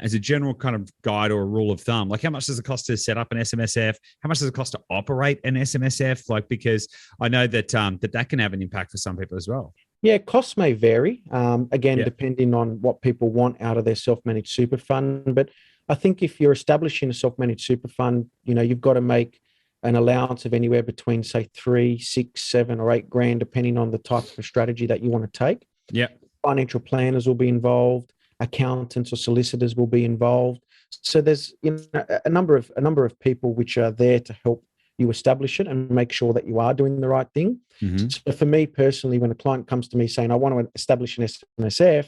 as a general kind of guide or a rule of thumb, like how much does it cost to set up an SMSF? How much does it cost to operate an SMSF? Like, because I know that that can have an impact for some people as well. Yeah, costs may vary, again, depending on what people want out of their self-managed super fund. But I think if you're establishing a self-managed super fund, you've got to make an allowance of anywhere between, say, 3, 6, 7, or 8 grand, depending on the type of strategy that you want to take. Yeah. Financial planners will be involved, accountants or solicitors will be involved. So there's a number of people which are there to help you establish it and make sure that you are doing the right thing. Mm-hmm. So for me personally, when a client comes to me saying, I want to establish an SMSF,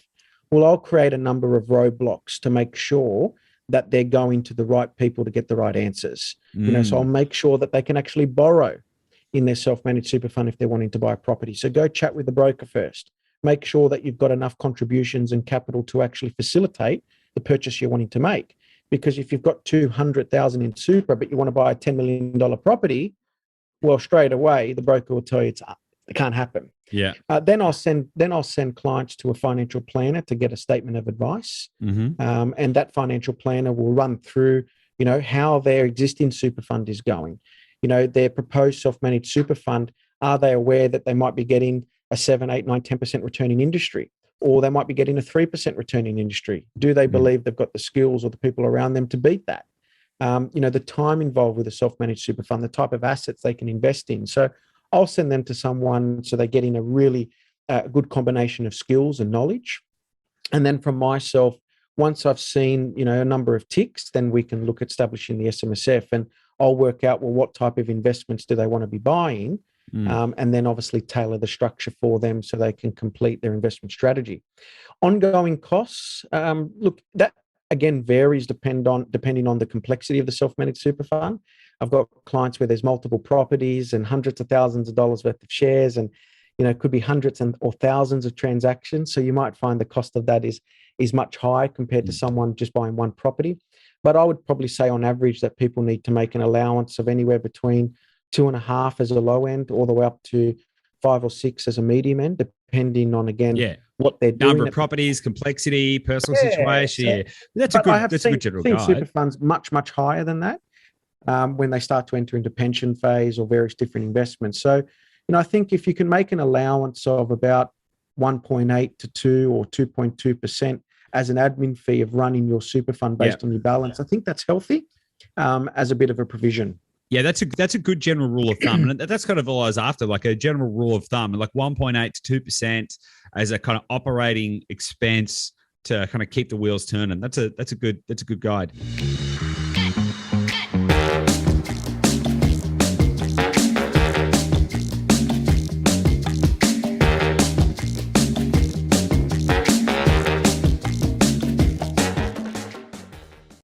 well, I'll create a number of roadblocks to make sure that they're going to the right people to get the right answers. So I'll make sure that they can actually borrow in their self-managed super fund if they're wanting to buy a property. So go chat with the broker first. Make sure that you've got enough contributions and capital to actually facilitate the purchase you're wanting to make. Because if you've got 200,000 in super, but you want to buy a $10 million property, well, straight away the broker will tell you it can't happen. Yeah. Then I'll send clients to a financial planner to get a statement of advice, and that financial planner will run through, how their existing super fund is going. Their proposed self-managed super fund. Are they aware that they might be getting a 7, 8, 9, 10% return in industry? Or they might be getting a 3% return in industry. Do they believe they've got the skills or the people around them to beat that? The time involved with a self-managed super fund, the type of assets they can invest in. So I'll send them to someone so they're getting a really good combination of skills and knowledge. And then from myself, once I've seen, a number of ticks, then we can look at establishing the SMSF, and I'll work out, well, what type of investments do they want to be buying? And then obviously tailor the structure for them so they can complete their investment strategy. Ongoing costs, look, that again varies depending on the complexity of the self-managed super fund. I've got clients where there's multiple properties and hundreds of thousands of dollars worth of shares, and it could be hundreds or thousands of transactions. So you might find the cost of that is much higher compared to someone just buying one property. But I would probably say on average that people need to make an allowance of anywhere between 2.5 as a low end, all the way up to 5 or 6 as a medium end, depending on, again, what they're doing. Number of properties, complexity, personal situation. Yeah. That's a good general guide. Super funds much, much higher than that when they start to enter into pension phase or various different investments. So, I think if you can make an allowance of about 1.8 to 2 or 2.2% as an admin fee of running your super fund based on your balance, I think that's healthy as a bit of a provision. Yeah, that's a good general rule of thumb. And that's kind of all I was after, like a general rule of thumb, like 1.8 to 2% as a kind of operating expense to kind of keep the wheels turning. That's a good guide.